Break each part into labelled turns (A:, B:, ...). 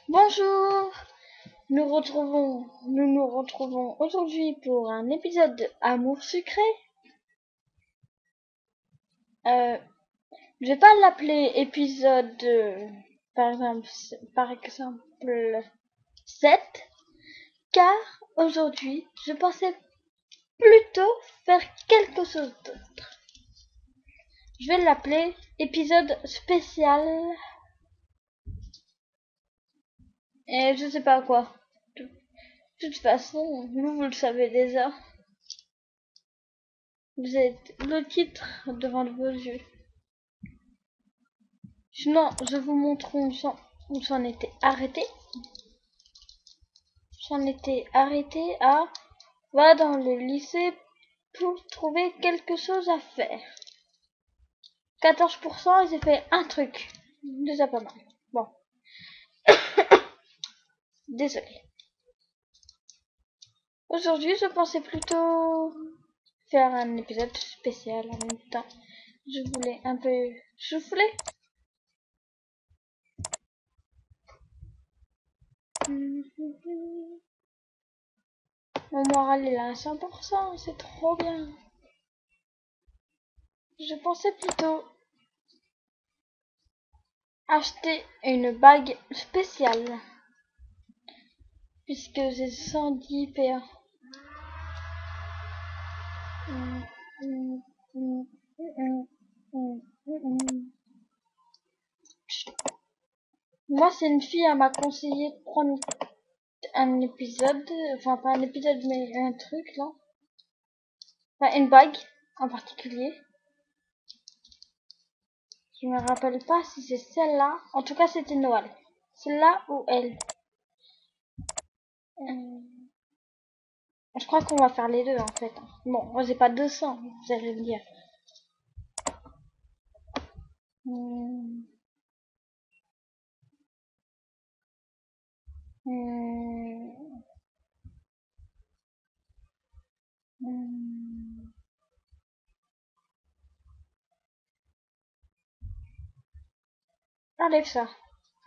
A: Bonjour, nous nous retrouvons aujourd'hui pour un épisode de Amour sucré. Euh, je vais pas l'appeler épisode, par exemple 7, car aujourd'hui, je pensais plutôt faire quelque chose d'autre. Je vais l'appeler épisode spécial, et je sais pas quoi. De toute façon, vous le savez déjà. Vous êtes le titre devant vos yeux. Sinon, je vous montre où j'en étais arrêté. J'en étais arrêté à va dans le lycée pour trouver quelque chose à faire. 14%, j'ai fait un truc. Déjà pas mal. Bon, désolé. Aujourd'hui, je pensais plutôt faire un épisode spécial en même temps. Je voulais un peu souffler. Mon moral est là à 100%, c'est trop bien. Je pensais plutôt acheter une bague spéciale puisque j'ai 110 PA. Moi, c'est une fille, elle m'a conseillé de prendre un épisode, enfin pas un épisode mais un truc là, enfin une bague en particulier. Je me rappelle pas si c'est celle-là. En tout cas, c'était Noël. Celle-là ou elle. Je crois qu'on va faire les deux en fait. Bon, moi j'ai pas 200, vous allez me dire. Hum, hum, hum. Enlève ça.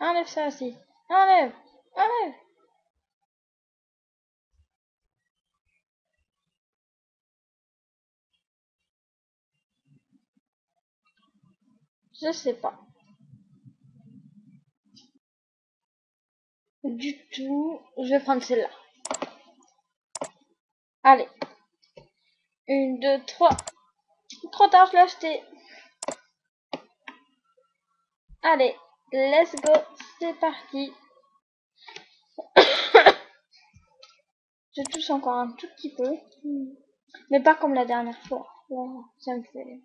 A: Enlève ça aussi. Enlève. Enlève. Je sais pas. Du tout. Je vais prendre celle-là. Allez. Une, deux, trois. Trop tard, je l'ai acheté. Allez. Let's go. C'est parti. Je touche encore un tout petit peu. Mais pas comme la dernière fois. Là, ça me fait...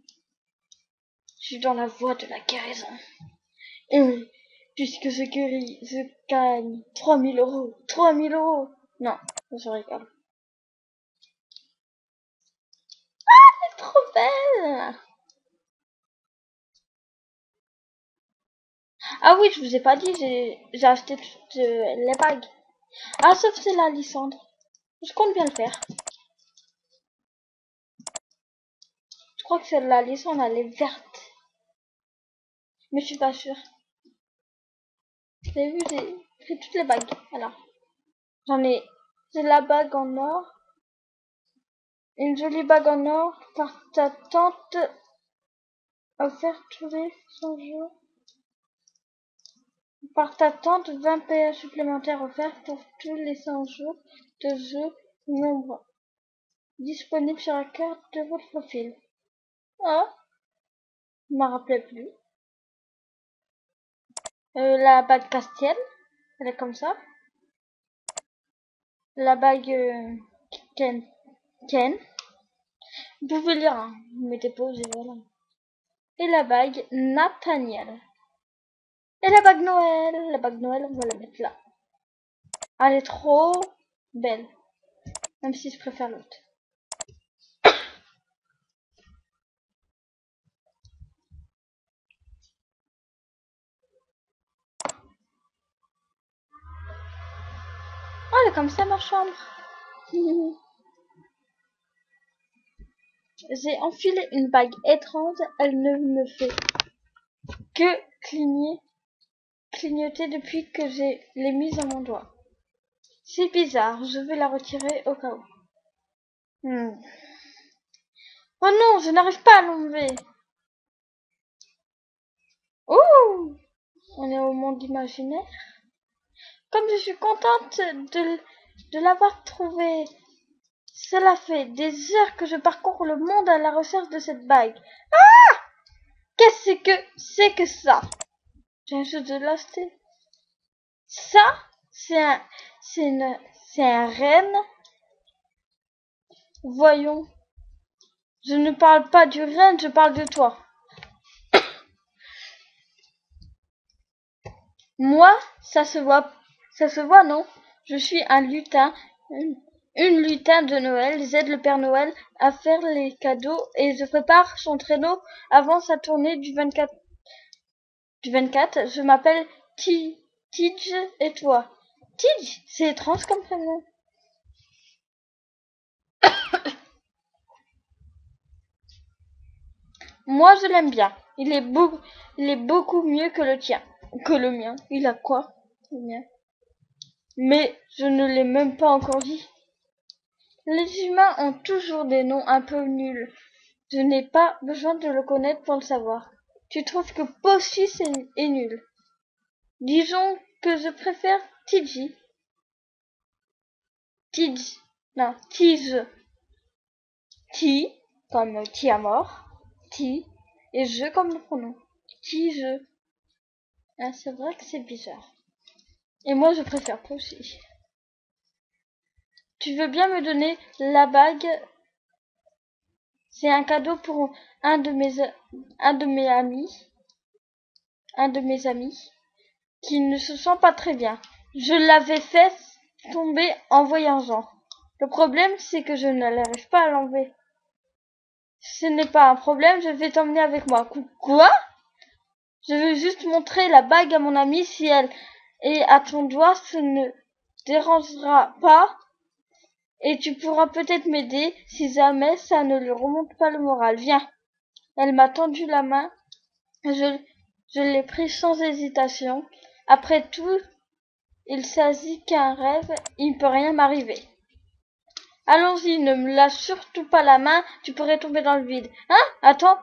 A: Je suis dans la voie de la guérison. Et oui, puisque je guéris, je gagne 3000 euros. 3000 euros. Non, je rigole. C'est trop belle. Ah oui, je vous ai pas dit, j'ai acheté toutes les bagues. Ah, sauf celle-là, Lysandre. Je compte bien le faire. Je crois que celle-là, Lysandre, elle est verte. Mais je suis pas sûre. Vous avez vu, j'ai pris toutes les bagues. Voilà. J'en ai... J'ai la bague en or. Une jolie bague en or par ta tante offerte tous les 100 jours. Par ta tante, 20 PA supplémentaires offerts pour tous les 100 jours de jeu nombre disponible sur la carte de votre profil. Ah, je m'en rappelais plus. La bague Castiel, elle est comme ça. La bague Ken. Vous pouvez lire, hein. Vous mettez pause et voilà. Et la bague Nathaniel. Et la bague Noël. La bague Noël, on va la mettre là. Elle est trop belle. Même si je préfère l'autre. Oh, elle est comme ça ma chambre. J'ai enfilé une bague étrange. Elle ne me fait que clignoté depuis que j'ai l'ai mise à mon doigt. C'est bizarre, je vais la retirer au cas où. Oh non, je n'arrive pas à l'enlever. Ouh, on est au monde imaginaire. Comme je suis contente de l'avoir trouvé. Cela fait des heures que je parcours le monde à la recherche de cette bague. Ah! Qu'est-ce que c'est que ça? J'ai un jeu de l'acheter. Ça, c'est un renne. Voyons. Je ne parle pas du renne, je parle de toi. Moi, ça se voit, non? Je suis un lutin, une lutin de Noël. J'aide le Père Noël à faire les cadeaux et je prépare son traîneau avant sa tournée du 24. Je m'appelle Tidge et toi? Tidge, c'est étrange comme prénom. Moi, je l'aime bien. Il est beaucoup mieux que le tien. Que le mien. Il a quoi? Le mien. Mais je ne l'ai même pas encore dit. Les humains ont toujours des noms un peu nuls. Je n'ai pas besoin de le connaître pour le savoir. Tu trouves que Pochis est nul. Disons que je préfère Tidji. Tidj. Non, Tige. Ti, comme ti à mort. Ti. Et je comme le pronom. Tige. Ah, c'est vrai que c'est bizarre. Et moi, je préfère Pochis. Tu veux bien me donner la bague? C'est un cadeau pour un de mes amis qui ne se sent pas très bien. Je l'avais fait tomber en voyageant. Le problème, c'est que je n'arrive pas à l'enlever. Ce n'est pas un problème, je vais t'emmener avec moi. Quoi? Je veux juste montrer la bague à mon amie. Si elle est à ton doigt, ce ne dérangera pas. Et tu pourras peut-être m'aider si jamais ça ne lui remonte pas le moral. Viens. Elle m'a tendu la main. Je l'ai pris sans hésitation. Après tout, il s'agit qu'un rêve, il ne peut rien m'arriver. Allons-y, ne me lâche surtout pas la main, tu pourrais tomber dans le vide. Hein? Attends.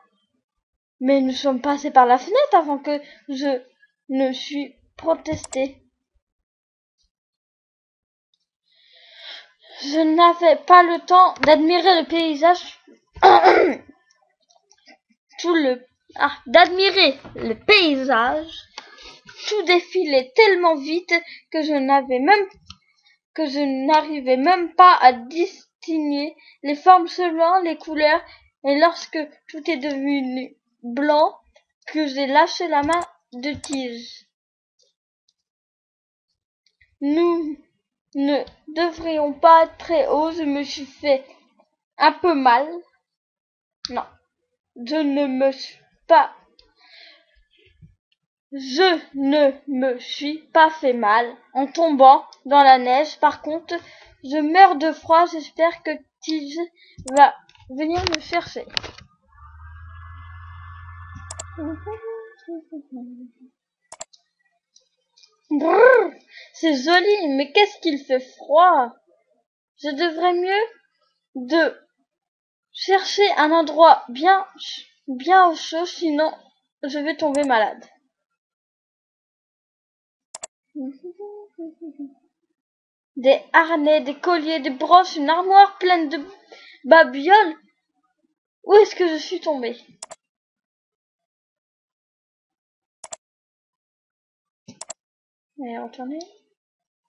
A: Mais nous sommes passés par la fenêtre avant que je ne suis protesté. Je n'avais pas le temps d'admirer le paysage d'admirer le paysage. Tout défilait tellement vite que je n'arrivais même pas à distinguer les formes seulement les couleurs, et lorsque tout est devenu blanc, que j'ai lâché la main de Tige. Nous ne devrions pas être très haut, je me suis fait un peu mal. Non, je ne me suis pas Je ne me suis pas fait mal en tombant dans la neige. Par contre, je meurs de froid. J'espère que Tige va venir me chercher. Brrr, c'est joli, mais qu'est-ce qu'il fait froid. Je devrais mieux de chercher un endroit bien au chaud, sinon je vais tomber malade. Des harnais, des colliers, des broches, une armoire pleine de babioles. Où est-ce que je suis tombée? Et retourner.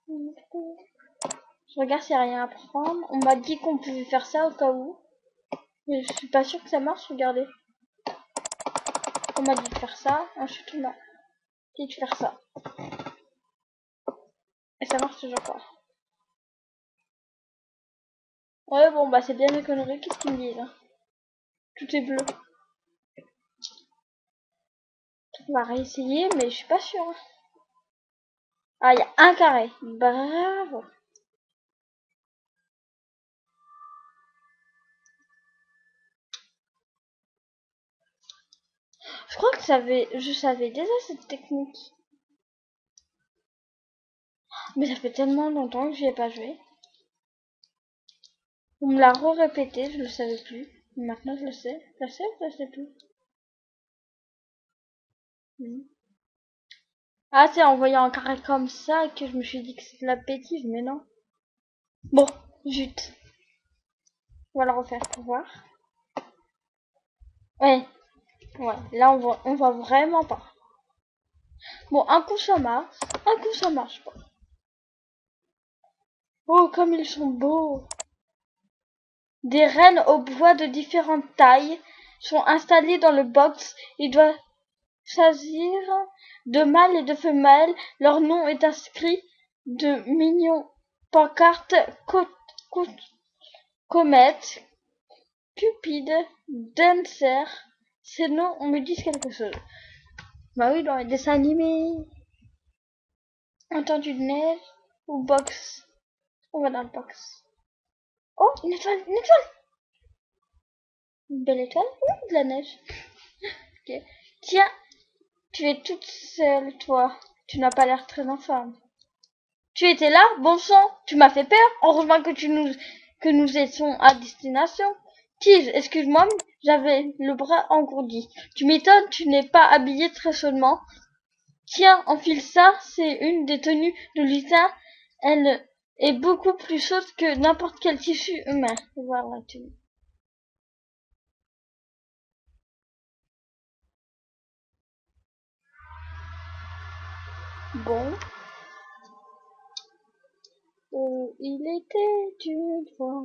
A: Je regarde s'il n'y a rien à prendre. On m'a dit qu'on pouvait faire ça au cas où. Mais je suis pas sûre que ça marche, regardez. On m'a dit de faire ça. Ensuite on m'a dit de faire ça. Et ça marche toujours pas. Ouais bon bah c'est bien mes conneries, qu'est-ce qu'ils me disent hein. Tout est bleu. On va réessayer mais je suis pas sûre. Ah il y a un carré. Bravo. Je crois que je savais déjà cette technique. Mais ça fait tellement longtemps que j'y ai pas joué. On me l'a répété, je le savais plus. Maintenant je le sais. Je le sais ou je le sais plus? Ah, c'est en voyant un carré comme ça que je me suis dit que c'était de la bêtise, mais non. Bon, zut. On va le refaire pour voir. Ouais, ouais, là on voit vraiment pas. Bon, un coup ça marche, un coup ça marche pas. Oh, comme ils sont beaux! Des rennes au bois de différentes tailles sont installées dans le box. Ils doivent choisir de mâles et de femelles. Leur nom est inscrit de mignons pancartes Comète, Cupide, Dancer. Ces noms me disent quelque chose. Bah oui, dans les dessins animés. Entendu de neige ou box. On va dans le box. Oh, une étoile, une étoile! Une belle étoile? Oui, de la neige. Ok. Tiens, tu es toute seule, toi. Tu n'as pas l'air très en forme. Tu étais là, bon sang, tu m'as fait peur. Heureusement que nous étions à destination. Tige, excuse-moi, mais j'avais le bras engourdi. Tu m'étonnes, tu n'es pas habillée très chaudement. Tiens, enfile ça, c'est une des tenues de lutin. Elle est beaucoup plus chaude que n'importe quel tissu humain. Voilà la tenue. Bon. Il était une fois.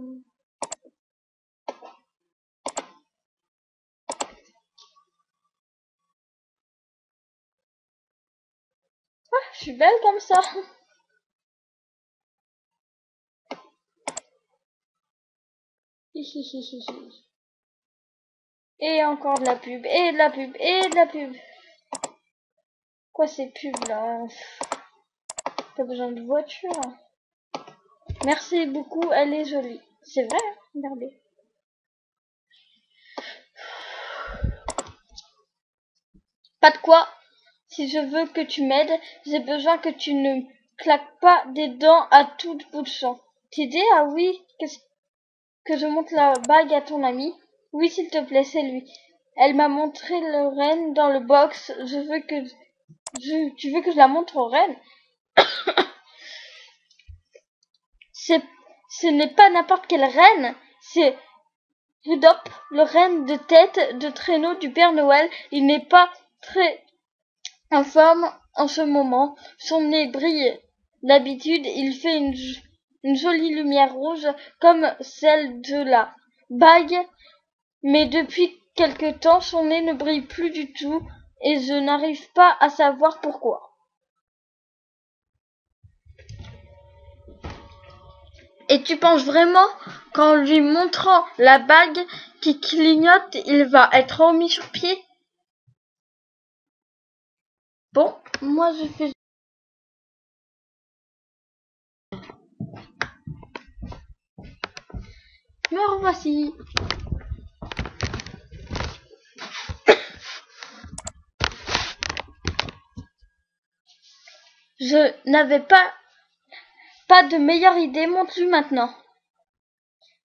A: Ah, je suis belle comme ça. Et encore de la pub, et de la pub, et de la pub. Quoi ces pubs là? T'as besoin de voiture? Merci beaucoup, elle est jolie. C'est vrai, hein, regardez. Pas de quoi. Si je veux que tu m'aides, j'ai besoin que tu ne claques pas des dents à tout bout de champ. T'aider? Ah oui, que je montre la bague à ton ami? Oui, s'il te plaît, c'est lui. Elle m'a montré le renne dans le box. Tu veux que je la montre au renne? Ce n'est pas n'importe quelle reine, c'est Rudolph, le renne de tête de traîneau du Père Noël. Il n'est pas très en forme en ce moment. Son nez brille. D'habitude, il fait une jolie lumière rouge comme celle de la bague, mais depuis quelque temps, son nez ne brille plus du tout et je n'arrive pas à savoir pourquoi. Et tu penses vraiment qu'en lui montrant la bague qui clignote, il va être remis sur pied? Bon, moi je fais... Me revoici. Je n'avais pas de meilleure idée, montre-lui maintenant.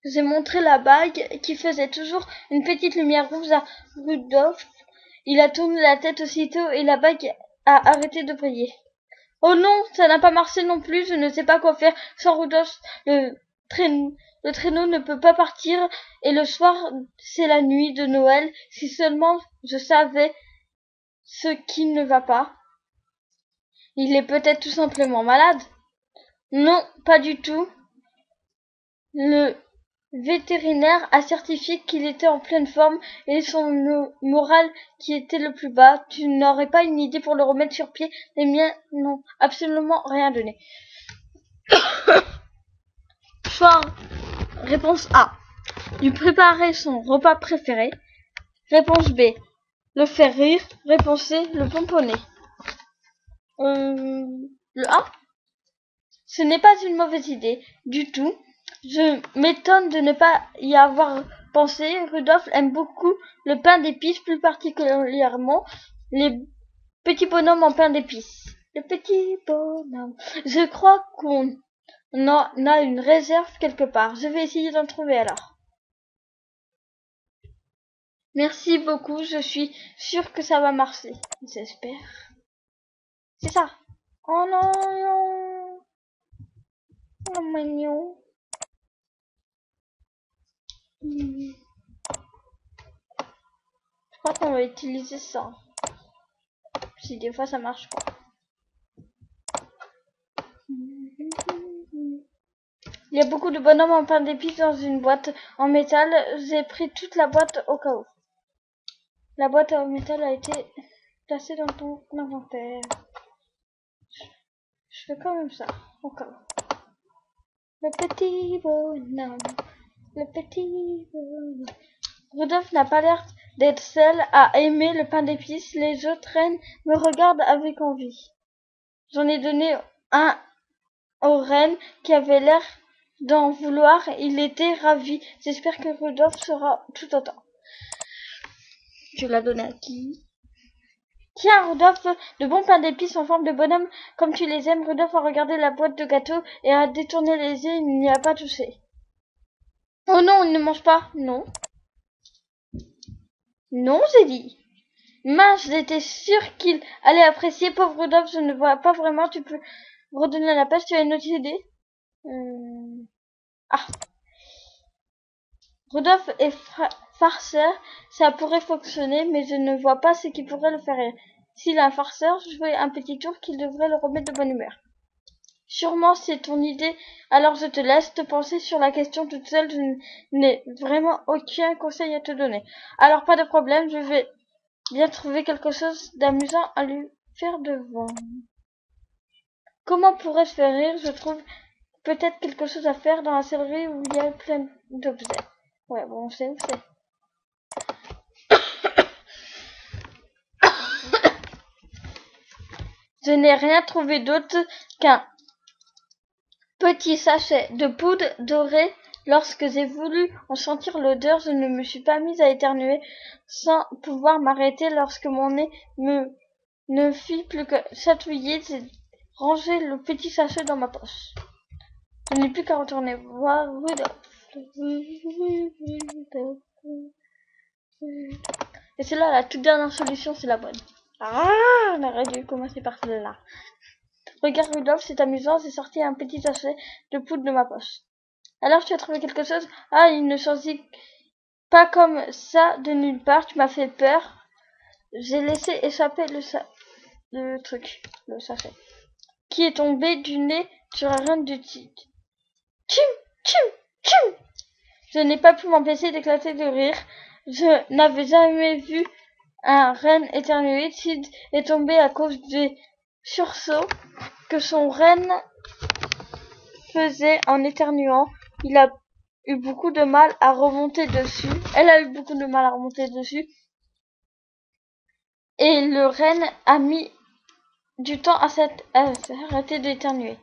A: J'ai montré la bague qui faisait toujours une petite lumière rouge à Rudolph. Il a tourné la tête aussitôt et la bague a arrêté de briller. Oh non, ça n'a pas marché non plus, je ne sais pas quoi faire sans Rudolph. Le traîneau ne peut pas partir et le soir, c'est la nuit de Noël. Si seulement je savais ce qui ne va pas. Il est peut-être tout simplement malade. Non, pas du tout. Le vétérinaire a certifié qu'il était en pleine forme et son moral qui était le plus bas. Tu n'aurais pas une idée pour le remettre sur pied? Les miens n'ont absolument rien donné. Choix. Réponse A. Lui préparer son repas préféré. Réponse B. Le faire rire. Réponse C. Le pomponner. Le A. Ce n'est pas une mauvaise idée du tout. Je m'étonne de ne pas y avoir pensé. Rudolph aime beaucoup le pain d'épices, plus particulièrement les petits bonhommes en pain d'épices. le petit bonhomme. Je crois qu'on a une réserve quelque part. Je vais essayer d'en trouver alors. Merci beaucoup, je suis sûre que ça va marcher. J'espère. C'est ça. Oh non, non. Oh mignon. Je crois qu'on va utiliser ça. Si des fois ça marche pas. Il y a beaucoup de bonhommes en pain d'épices dans une boîte en métal. J'ai pris toute la boîte au cas où. La boîte en métal a été placée dans ton inventaire. Je fais quand même ça, au cas où. Le petit bonhomme. Le petit bonhomme. Rudolf n'a pas l'air d'être seul à aimer le pain d'épices. Les autres reines me regardent avec envie. J'en ai donné un aux reines qui avait l'air d'en vouloir. Il était ravi. J'espère que Rudolf sera tout autant. Tu l'as donné à qui? Tiens, Rudolf, de bons pains d'épices en forme de bonhomme, comme tu les aimes. Rudolf a regardé la boîte de gâteaux et a détourné les yeux. Il n'y a pas touché. Oh non, il ne mange pas. Non. Non, j'ai dit. Mince, j'étais sûre qu'il allait apprécier. Pauvre Rudolf, je ne vois pas vraiment. Tu peux redonner la page. Tu as une autre idée? Ah. Rudolf est farceur. Ça pourrait fonctionner, mais je ne vois pas ce qui pourrait le faire rire. S'il a un farceur, je fais un petit tour qui devrait le remettre de bonne humeur. Sûrement c'est ton idée, alors je te laisse te penser sur la question toute seule. Je n'ai vraiment aucun conseil à te donner. Alors pas de problème, je vais bien trouver quelque chose d'amusant à lui faire devant. Comment pourrais-je faire rire? Je trouve peut-être quelque chose à faire dans la sellerie où il y a plein d'objets. Ouais, bon, on sait où c'est. Je n'ai rien trouvé d'autre qu'un petit sachet de poudre dorée. Lorsque j'ai voulu en sentir l'odeur, je ne me suis pas mise à éternuer sans pouvoir m'arrêter. Lorsque mon nez ne fit plus que chatouiller, j'ai rangé le petit sachet dans ma poche. Je n'ai plus qu'à retourner voir Rudolf. Et c'est là la toute dernière solution, c'est la bonne. Ah, on aurait dû commencer par celle-là. Regarde Rudolf, c'est amusant, j'ai sorti un petit sachet de poudre de ma poche. Alors tu as trouvé quelque chose? Ah, il ne sortit pas comme ça de nulle part, tu m'as fait peur. J'ai laissé échapper le sachet, qui est tombé du nez sur un reine de tigre. Tchum, tchum, tchum. Je n'ai pas pu m'empêcher d'éclater de rire. Je n'avais jamais vu un renne éternuer. Sid est tombé à cause des sursauts que son renne faisait en éternuant. Il a eu beaucoup de mal à remonter dessus. Elle a eu beaucoup de mal à remonter dessus. Et le renne a mis du temps à s'arrêter d'éternuer.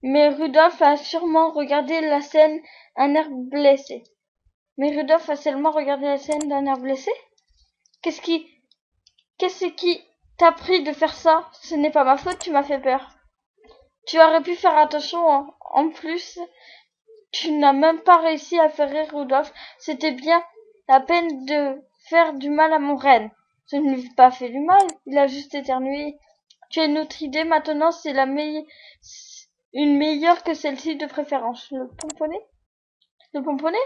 A: Mais Rudolf a sûrement regardé la scène un air blessé. Mais Rudolf a seulement regardé la scène d'un air blessé? Qu'est-ce qui t'a pris de faire ça? Ce n'est pas ma faute, tu m'as fait peur. Tu aurais pu faire attention, en plus, tu n'as même pas réussi à faire rire Rudolf. C'était bien la peine de faire du mal à mon renne. Je ne lui ai pas fait du mal, il a juste éternué. Tu as une autre idée maintenant, c'est une meilleure que celle-ci de préférence. Le pomponnet? Le pomponnet?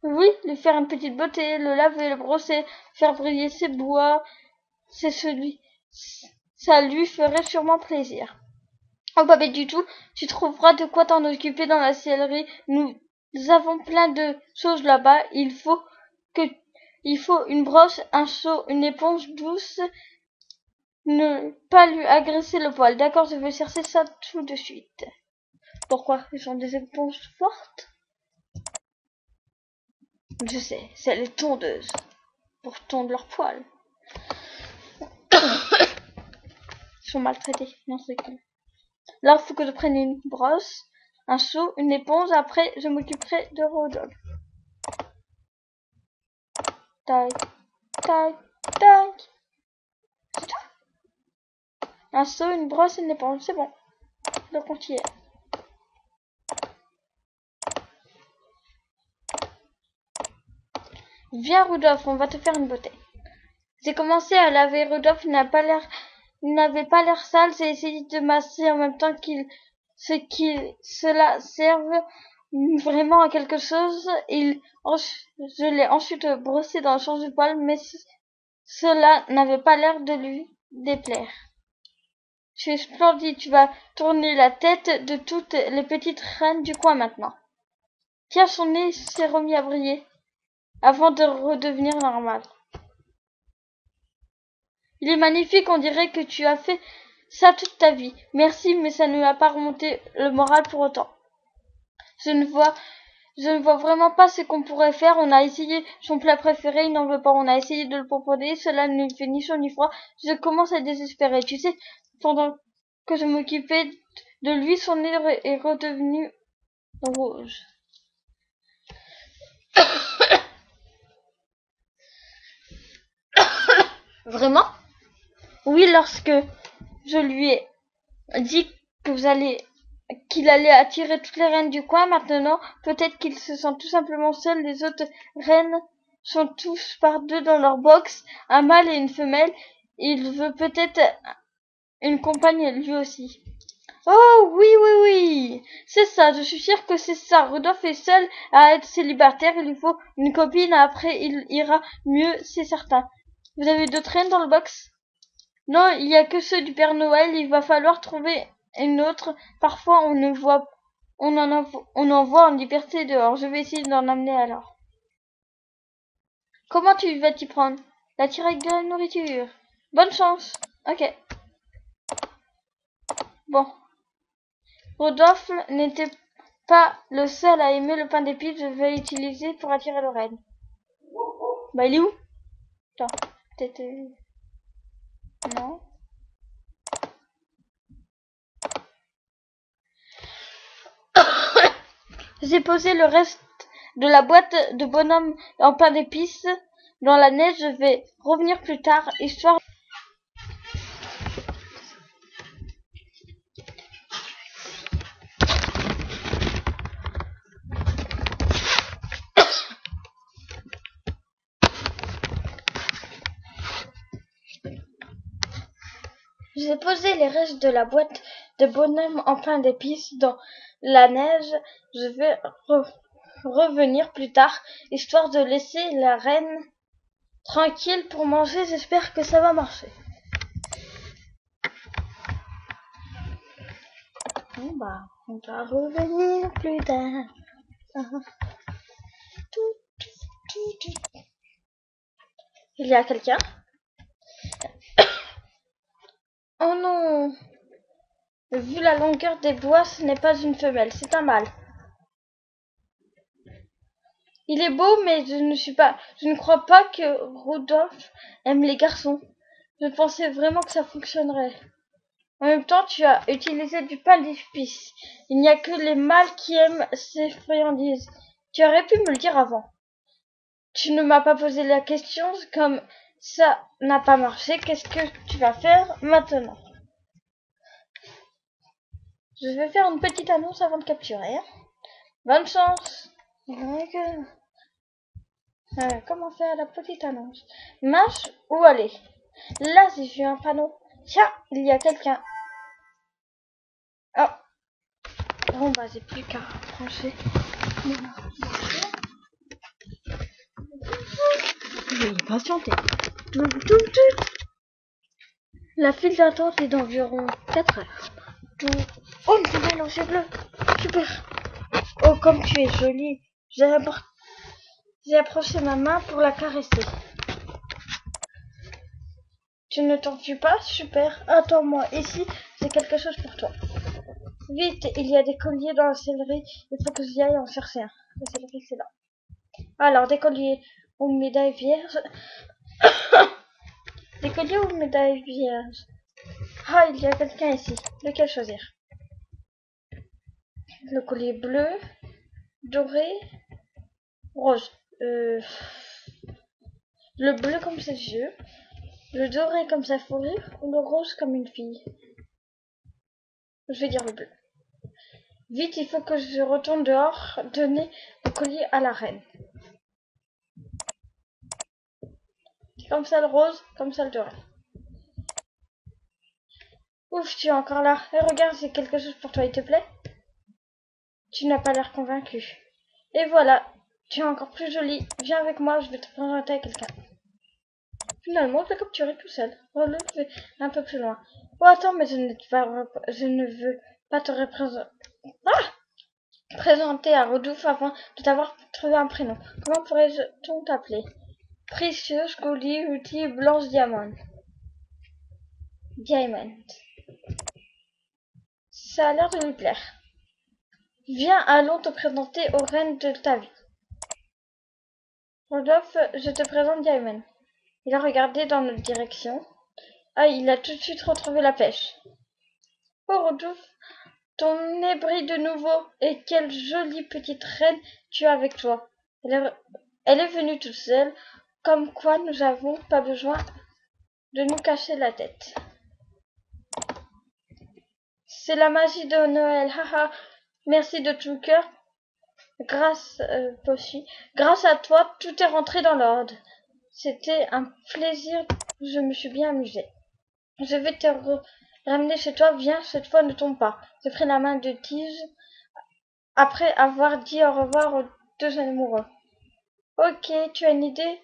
A: Oui, lui faire une petite beauté, le laver, le brosser, faire briller ses bois. Ça lui ferait sûrement plaisir. Oh, pas bête du tout, tu trouveras de quoi t'en occuper dans la sellerie. Nous avons plein de choses là-bas. Il faut une brosse, un seau, une éponge douce. Ne pas lui agresser le poil. D'accord, je vais chercher ça tout de suite. Pourquoi? Ils ont des éponges fortes? Je sais, c'est les tondeuses. Pour tondre leurs poils. Ils sont maltraités. Non, c'est cool. Alors, il faut que je prenne une brosse, un seau, une éponge. Après, je m'occuperai de Rodolphe. Tac, tac, tac. C'est tout? Un seau, une brosse et une éponge. C'est bon. Le compte y est. Viens, Rudolph, on va te faire une beauté. J'ai commencé à laver Rudolph, il n'avait pas l'air sale, j'ai essayé de masser en même temps cela serve vraiment à quelque chose. Je l'ai ensuite brossé dans le sens du poil, mais cela n'avait pas l'air de lui déplaire. Tu es splendide, tu vas tourner la tête de toutes les petites reines du coin maintenant. Tiens, son nez s'est remis à briller, avant de redevenir normal. Il est magnifique, on dirait que tu as fait ça toute ta vie. Merci, mais ça ne m'a pas remonté le moral pour autant. Je ne vois vraiment pas ce qu'on pourrait faire. On a essayé son plat préféré, il n'en veut pas. On a essayé de le proposer, cela ne lui fait ni chaud ni froid. Je commence à désespérer. Tu sais, pendant que je m'occupais de lui, son nez est redevenu rouge. Vraiment? Oui, lorsque je lui ai dit qu'il allait attirer toutes les reines du coin. Maintenant, peut-être qu'il se sent tout simplement seul. Les autres reines sont tous par deux dans leur box, un mâle et une femelle. Il veut peut-être une compagne lui aussi. Oh oui, oui, oui, c'est ça, je suis sûre que c'est ça. Rudolph est seul à être célibataire, il lui faut une copine, après il ira mieux, c'est certain. Vous avez d'autres reines dans le box? Non, il y a que ceux du Père Noël, il va falloir trouver une autre. Parfois on en voit en liberté dehors. Je vais essayer d'en amener alors. Comment tu vas t'y prendre? La tirer avec de la nourriture. Bonne chance. Ok. Bon. Rodolphe n'était pas le seul à aimer le pain d'épices. Je vais l'utiliser pour attirer le renne. Bah il est où? Attends, peut-être... Non. J'ai posé le reste de la boîte de bonhomme en pain d'épices dans la neige. Je vais revenir plus tard, histoire... J'ai posé les restes de la boîte de bonhomme en pain d'épices dans la neige. Je vais revenir plus tard, histoire de laisser la reine tranquille pour manger. J'espère que ça va marcher. Bon bah, on va revenir plus tard. Il y a quelqu'un? Oh non! Vu la longueur des bois, ce n'est pas une femelle, c'est un mâle. Il est beau, mais je ne crois pas que Rudolph aime les garçons. Je pensais vraiment que ça fonctionnerait. En même temps, tu as utilisé du pain d'épices. Il n'y a que les mâles qui aiment ces friandises. Tu aurais pu me le dire avant. Tu ne m'as pas posé la question, comme ça n'a pas marché. Qu'est-ce que tu vas faire maintenant? Je vais faire une petite annonce avant de capturer. Hein. Bonne chance. Comment faire la petite annonce? Marche ou aller? Là, j'ai vu un panneau. Tiens, il y a quelqu'un. Oh. Bon, bah, j'ai plus qu'à brancher. Veuillez patienter. La file d'attente est d'environ 4 heures. Oh, une femelle aux yeux bleus. Super. Oh, comme tu es jolie. J'ai approché ma main pour la caresser. Tu ne t'enfuis pas? Super. Attends-moi. Ici, j'ai quelque chose pour toi. Vite, il y a des colliers dans la sellerie. Il faut que j'y aille en chercher un. La sellerie, c'est là. Alors, des colliers ou médailles vierges. Des colliers ou médailles vierges. Ah, il y a quelqu'un ici. Lequel choisir? Le collier bleu, doré, rose. Le bleu comme ses yeux, le doré comme sa fourrure ou le rose comme une fille. Je vais dire le bleu. Vite, il faut que je retourne dehors, donner le collier à la reine. C'est comme ça le rose, comme ça le doré. Ouf, tu es encore là. Et regarde, c'est quelque chose pour toi, il te plaît? Tu n'as pas l'air convaincu. Et voilà, tu es encore plus jolie. Viens avec moi, je vais te présenter à quelqu'un. Finalement, je l'ai capturé tout seul. Relevé un peu plus loin. Oh, attends, mais je ne veux pas te présenter à Rodolphe avant de t'avoir trouvé un prénom. Comment pourrais-je t'appeler? Précieuse, Goldie, Ruthie, Blanche, Diamond. Diamond. Ça a l'air de lui plaire. Viens, allons te présenter aux reines de ta vie. Rodolphe, je te présente Diamond. Il a regardé dans notre direction. Ah, il a tout de suite retrouvé la pêche. Oh, Rodolphe, ton nez brille de nouveau, et quelle jolie petite reine tu as avec toi. Elle est venue toute seule, comme quoi nous n'avons pas besoin de nous cacher la tête. C'est la magie de Noël, haha. Merci de tout cœur. Grâce à toi, tout est rentré dans l'ordre. C'était un plaisir, je me suis bien amusée. Je vais te ramener chez toi, viens, cette fois ne tombe pas. J'ai pris la main de Tige après avoir dit au revoir aux deux amoureux. Ok, tu as une idée?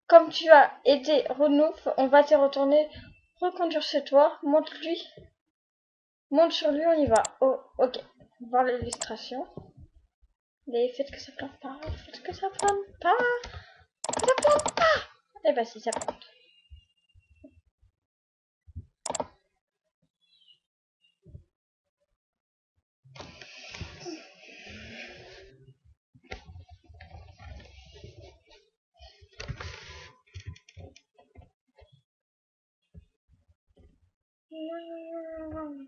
A: Comme tu as aidé Renouf, on va te reconduire chez toi. Monte sur lui, on y va. Oh, ok. Voir l'illustration. Les faites que ça plante pas, faites que ça plante pas, que ça plante pas. Eh ben si, ça plante. Non.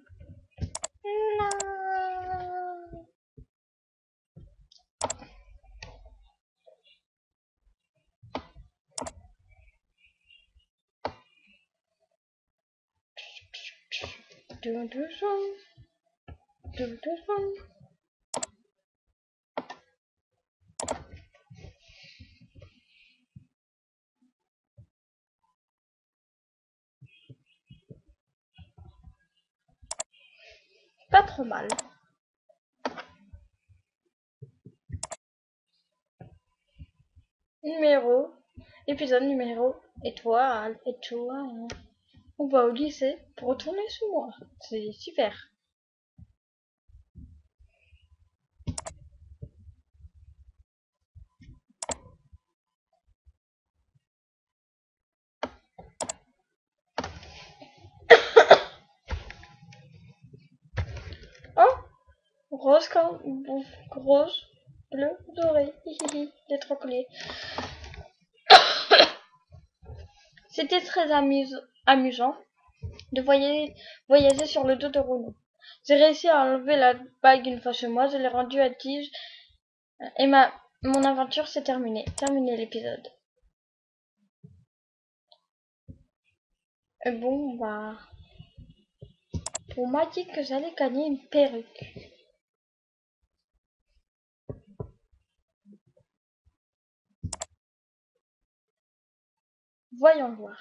A: Pas trop mal. Épisode numéro étoile. On va au lycée pour retourner sous moi. C'est super. Oh, rose, bleu, doré. Les trois colliers. C'était très amusant de voyager sur le dos de Renaud. J'ai réussi à enlever la bague une fois chez moi, je l'ai rendue à Tige et mon aventure s'est terminée. Terminé l'épisode. Et bon, bah, on m'a dit que j'allais gagner une perruque. Voyons voir.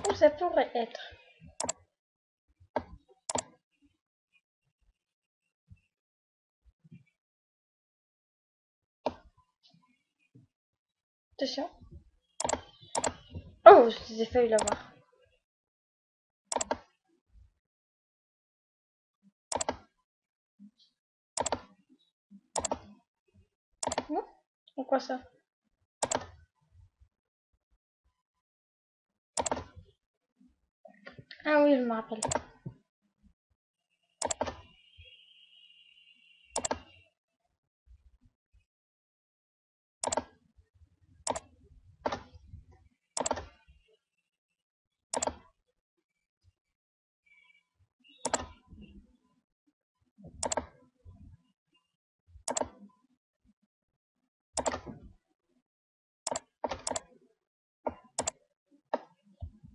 A: Où ça pourrait être? Attention. Oh, j'ai failli l'avoir. Non? Pourquoi ça? Ah oui, je me rappelle.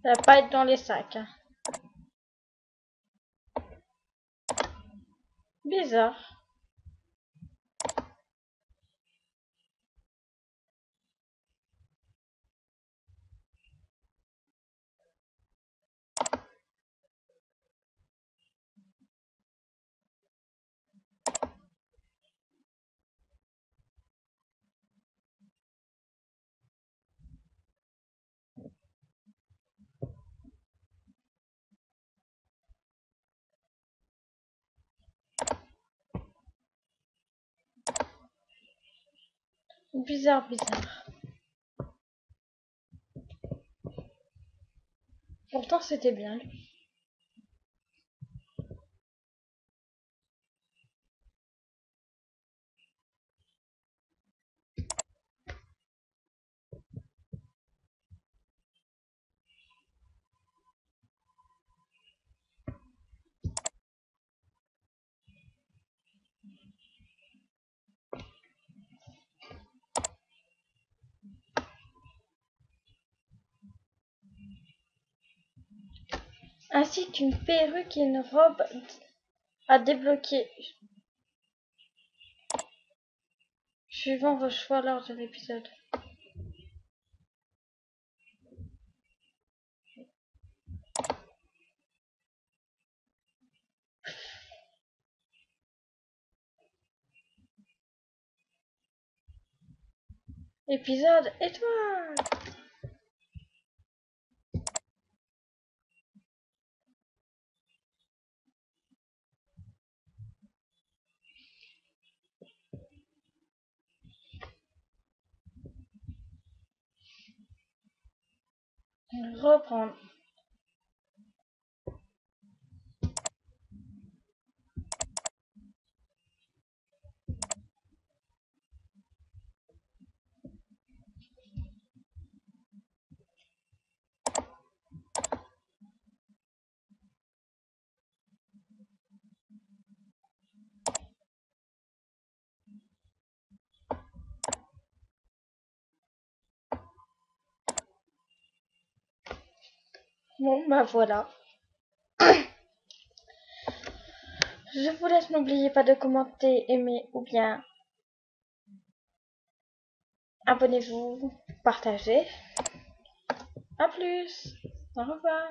A: Ça va pas être dans les sacs. Hein. Bizarre. Bizarre, bizarre. Pourtant, c'était bien lui. Ainsi qu'une perruque et une robe à débloquer. Suivant vos choix lors de l'épisode. Épisode étoile. Reprendre. Bon, bah voilà. Je vous laisse, n'oubliez pas de commenter, aimer ou bien abonnez-vous, partagez. A plus. Au revoir.